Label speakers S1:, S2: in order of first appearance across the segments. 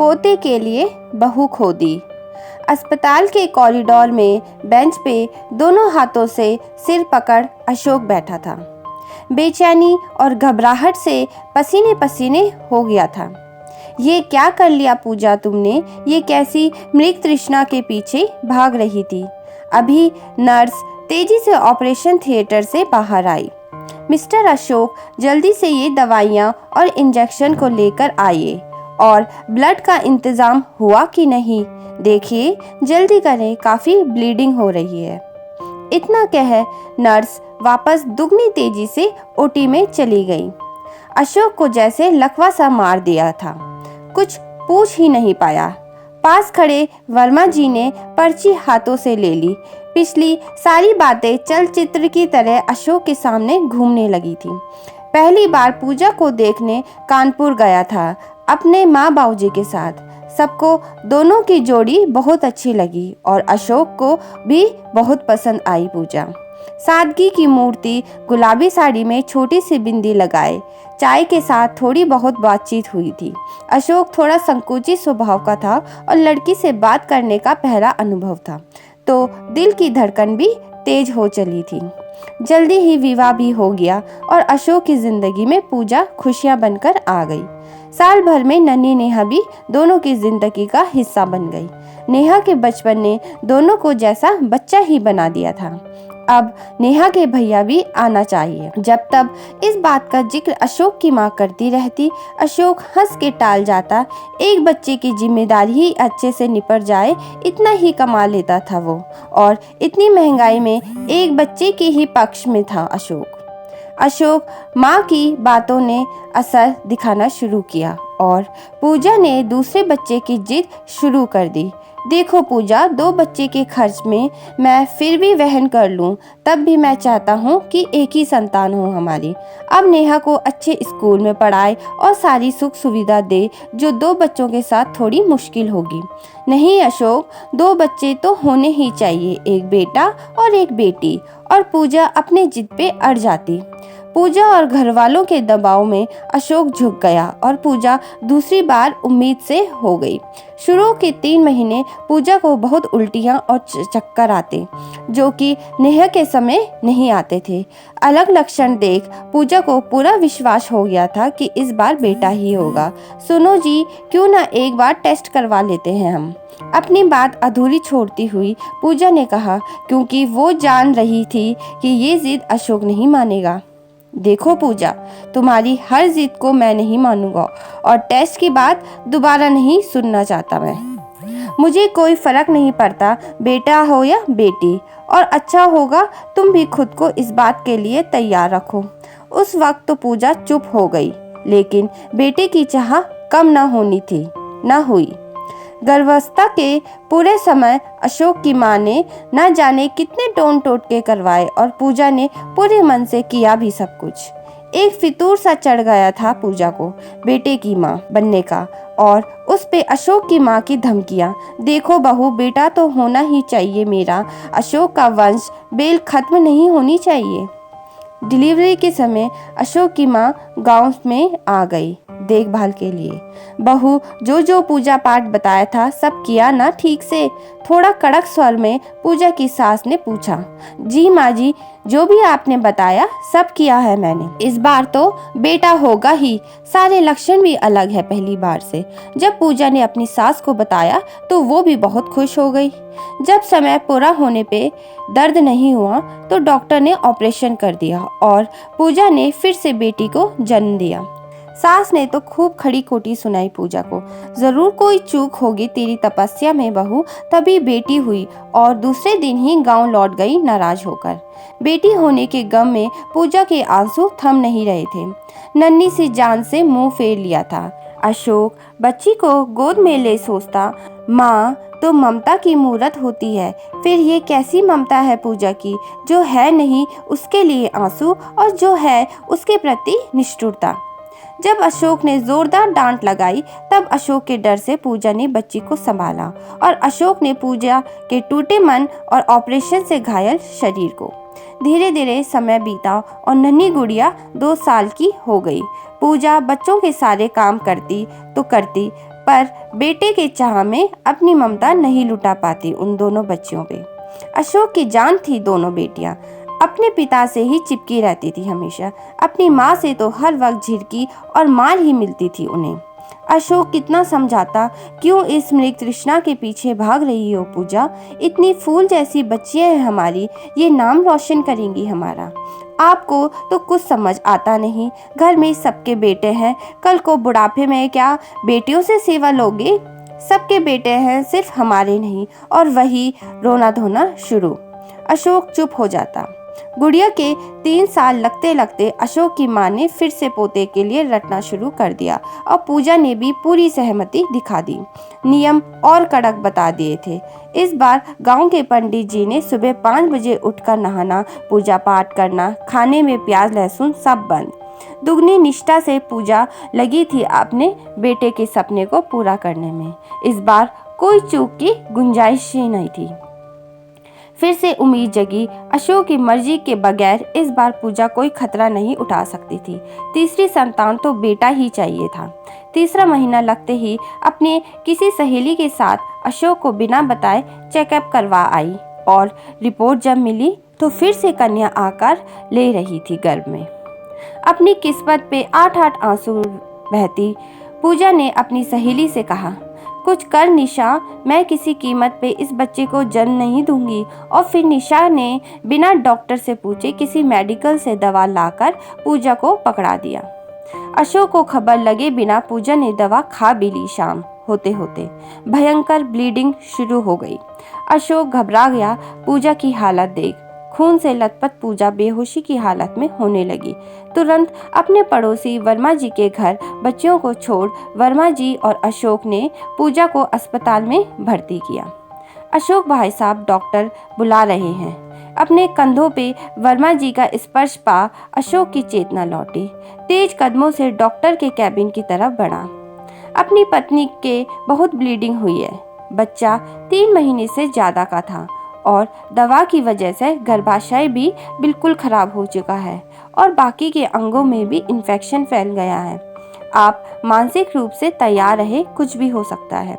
S1: पोते के लिए बहू खो दी। अस्पताल के कॉरिडोर में बेंच पे दोनों हाथों से सिर पकड़ अशोक बैठा था। बेचैनी और घबराहट से पसीने पसीने हो गया था। ये क्या कर लिया पूजा तुमने? ये कैसी मृग तृष्णा के पीछे भाग रही थी? अभी नर्स तेजी से ऑपरेशन थिएटर से बाहर आई। मिस्टर अशोक जल्दी से ये दवाइयाँ और इंजेक्शन को लेकर आइए। और ब्लड का इंतज़ाम हुआ कि नहीं? देखिए जल्दी करें, काफ़ी ब्लीडिंग हो रही है। इतना कह नर्स वापस दुगनी तेजी से ओटी में चली गई। अशोक को जैसे लकवा सा मार दिया था। कुछ पूछ ही नहीं पाया। पास खड़े वर्मा जी ने पर्ची हाथों से ले ली। पिछली सारी बातें चलचित्र की तरह अशोक के सामने घूमने लगी थी। पहली बार पूजा को देखने कानपुर गया था अपने माँ बाबूजी के साथ। सबको दोनों की जोड़ी बहुत अच्छी लगी और अशोक को भी बहुत पसंद आई पूजा। सादगी की मूर्ति, गुलाबी साड़ी में छोटी सी बिंदी लगाए। चाय के साथ थोड़ी बहुत बातचीत हुई थी। अशोक थोड़ा संकोची स्वभाव का था और लड़की से बात करने का पहला अनुभव था, तो दिल की धड़कन भी तेज हो चली थी। जल्दी ही विवाह भी हो गया और अशोक की जिंदगी में पूजा खुशियां बनकर आ गई। साल भर में नन्ही नेहा भी दोनों की जिंदगी का हिस्सा बन गई। नेहा के बचपन ने दोनों को जैसा बच्चा ही बना दिया था। अब नेहा के भैया भी आना चाहिए। जब तब इस बात का जिक्र अशोक की माँ करती रहती, अशोक हंस के टाल जाता। एक बच्चे की जिम्मेदारी ही अच्छे से निपट जाए, इतना ही कमा लेता था वो। और इतनी महंगाई में एक बच्चे के ही पक्ष में था अशोक। माँ की बातों ने असर दिखाना शुरू किया और पूजा ने दूसरे बच्चे की जिद शुरू कर दी। देखो पूजा, 2 बच्चे के खर्च में मैं फिर भी वहन कर लूं, तब भी मैं चाहता हूं कि एक ही संतान हो हमारी। अब नेहा को अच्छे स्कूल में पढ़ाए और सारी सुख सुविधा दे, जो 2 बच्चों के साथ थोड़ी मुश्किल होगी। नहीं अशोक, 2 बच्चे तो होने ही चाहिए, एक बेटा और एक बेटी। और पूजा अपने जिद पे अड़ जाती। पूजा और घर वालों के दबाव में अशोक झुक गया और पूजा दूसरी बार उम्मीद से हो गई। शुरू के 3 महीने पूजा को बहुत उल्टियां और चक्कर आते, जो कि नेहा के समय नहीं आते थे। अलग लक्षण देख पूजा को पूरा विश्वास हो गया था कि इस बार बेटा ही होगा। सुनो जी, क्यों ना एक बार टेस्ट करवा लेते हैं हम? अपनी बात अधूरी छोड़ती हुई पूजा ने कहा, क्योंकि वो जान रही थी कि ये जिद अशोक नहीं मानेगा। देखो पूजा, तुम्हारी हर जिद को मैं नहीं मानूंगा और टेस्ट की बात दोबारा नहीं सुनना चाहता मैं। मुझे कोई फर्क नहीं पड़ता बेटा हो या बेटी, और अच्छा होगा तुम भी खुद को इस बात के लिए तैयार रखो। उस वक्त तो पूजा चुप हो गई, लेकिन बेटे की चाह कम ना होनी थी, ना हुई। गर्भावस्था के पूरे समय अशोक की मां ने न जाने कितने टोन टोटके करवाए और पूजा ने पूरे मन से किया भी सब कुछ। एक फितूर सा चढ़ गया था पूजा को बेटे की मां बनने का, और उस पे अशोक की मां की धमकियां। देखो बहू, बेटा तो होना ही चाहिए मेरा, अशोक का वंश बेल खत्म नहीं होनी चाहिए। डिलीवरी के समय अशोक की मां गांव में आ गई देखभाल के लिए। बहू, जो पूजा पाठ बताया था सब किया ना ठीक से? थोड़ा कड़क स्वर में पूजा की सास ने पूछा। जी माँ जी, जो भी आपने बताया सब किया है मैंने। इस बार तो बेटा होगा ही, सारे लक्षण भी अलग है पहली बार से। जब पूजा ने अपनी सास को बताया तो वो भी बहुत खुश हो गई। जब समय पूरा होने पे दर्द नहीं हुआ तो डॉक्टर ने ऑपरेशन कर दिया और पूजा ने फिर से बेटी को जन्म दिया। सास ने तो खूब खड़ी खोटी सुनाई पूजा को। जरूर कोई चूक होगी तेरी तपस्या में बहू, तभी बेटी हुई। और दूसरे दिन ही गांव लौट गई नाराज होकर। बेटी होने के गम में पूजा के आंसू थम नहीं रहे थे। नन्ही सी जान से मुंह फेर लिया था। अशोक बच्ची को गोद में ले सोचता, माँ तो ममता की मूरत होती है, फिर ये कैसी ममता है पूजा की, जो है नहीं उसके लिए आंसू और जो है उसके प्रति निष्ठुरता। जब अशोक ने जोरदार डांट लगाई तब अशोक के डर से पूजा ने बच्ची को संभाला और अशोक ने पूजा के टूटे मन और ऑपरेशन से घायल शरीर को। धीरे धीरे समय बीता और नन्ही गुड़िया 2 साल की हो गई। पूजा बच्चों के सारे काम करती तो करती, पर बेटे के चाह में अपनी ममता नहीं लुटा पाती उन दोनों बच्चियों पे। अशोक की जान थी दोनों बेटियां, अपने पिता से ही चिपकी रहती थी हमेशा। अपनी माँ से तो हर वक्त झिड़की और मार ही मिलती थी उन्हें। अशोक कितना समझाता, क्यों इस मृग तृष्णा के पीछे भाग रही हो पूजा? इतनी फूल जैसी बच्चियां हैं हमारी, ये नाम रोशन करेंगी हमारा। आपको तो कुछ समझ आता नहीं, घर में सबके बेटे हैं, कल को बुढ़ापे में क्या बेटियों से सेवा लोगे? सबके बेटे हैं, सिर्फ हमारे नहीं। और वही रोना धोना शुरू। अशोक चुप हो जाता। गुड़िया के 3 साल लगते लगते अशोक की मां ने फिर से पोते के लिए रटना शुरू कर दिया और पूजा ने भी पूरी सहमति दिखा दी। नियम और कड़क बता दिए थे। इस बार गांव के पंडित जी ने सुबह 5 बजे उठकर नहाना, पूजा पाठ करना, खाने में प्याज लहसुन सब बंद। दुगनी निष्ठा से पूजा लगी थी अपने बेटे के सपने को पूरा करने में। इस बार कोई चूक की गुंजाइश ही नहीं थी। फिर से उम्मीद जगी। अशोक की मर्जी के बगैर इस बार पूजा कोई खतरा नहीं उठा सकती थी। तीसरी संतान तो बेटा ही चाहिए था। तीसरा महीना लगते ही अपने किसी सहेली के साथ अशोक को बिना बताए चेकअप करवा आई और रिपोर्ट जब मिली तो फिर से कन्या आकार ले रही थी गर्भ में। अपनी किस्मत पे 8-8 आंसू बहती पूजा ने अपनी सहेली से कहा, कुछ कर निशा, मैं किसी कीमत पे इस बच्चे को जन्म नहीं दूंगी। और फिर निशा ने बिना डॉक्टर से पूछे किसी मेडिकल से दवा लाकर पूजा को पकड़ा दिया। अशोक को खबर लगे बिना पूजा ने दवा खा भी ली। शाम होते होते भयंकर ब्लीडिंग शुरू हो गई। अशोक घबरा गया पूजा की हालत देख। खून से लथपथ पूजा बेहोशी की हालत में होने लगी। तुरंत अपने पड़ोसी वर्मा जी के घर बच्चियों को छोड़ वर्मा जी और अशोक ने पूजा को अस्पताल में भर्ती किया। अशोक भाई साहब डॉक्टर बुला रहे हैं। अपने कंधों पे वर्मा जी का स्पर्श पा अशोक की चेतना लौटी। तेज कदमों से डॉक्टर के कैबिन की तरफ बढ़ा। अपनी पत्नी के बहुत ब्लीडिंग हुई है। बच्चा 3 महीने से ज्यादा का था और दवा की वजह से गर्भाशय भी बिल्कुल खराब हो चुका है और बाकी के अंगों में भी इन्फेक्शन फैल गया है। आप मानसिक रूप से तैयार रहे, कुछ भी हो सकता है।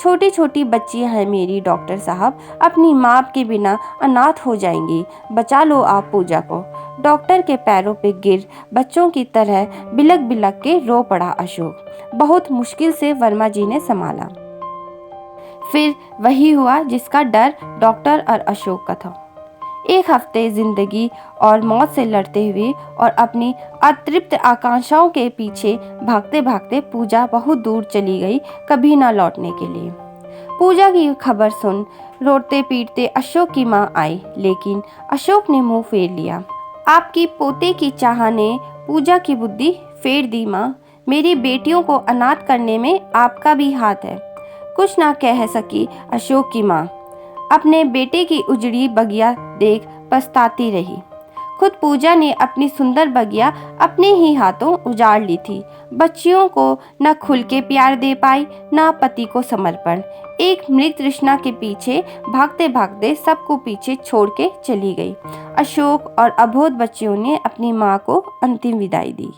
S1: छोटी छोटी बच्चियां हैं मेरी डॉक्टर साहब, अपनी माँ के बिना अनाथ हो जाएंगी, बचा लो आप पूजा को। डॉक्टर के पैरों पे गिर बच्चों की तरह बिलक बिलक के रो पड़ा अशोक। बहुत मुश्किल से वर्मा जी ने संभाला। फिर वही हुआ जिसका डर डॉक्टर और अशोक का था। 1 हफ्ते जिंदगी और मौत से लड़ते हुए और अपनी अतृप्त आकांक्षाओं के पीछे भागते भागते पूजा बहुत दूर चली गई, कभी ना लौटने के लिए। पूजा की खबर सुन रोते पीटते अशोक की माँ आई, लेकिन अशोक ने मुंह फेर लिया। आपकी पोते की चाह ने पूजा की बुद्धि फेर दी माँ। मेरी बेटियों को अनाथ करने में आपका भी हाथ है। कुछ ना कह सकी अशोक की माँ। अपने बेटे की उजड़ी बगिया देख पछताती रही। खुद पूजा ने अपनी सुंदर बगिया अपने ही हाथों उजाड़ ली थी। बच्चियों को न खुल के प्यार दे पाई, न पति को समर्पण। एक मृग तृष्णा के पीछे भागते भागते सबको पीछे छोड़ के चली गई। अशोक और अबोध बच्चियों ने अपनी माँ को अंतिम विदाई दी।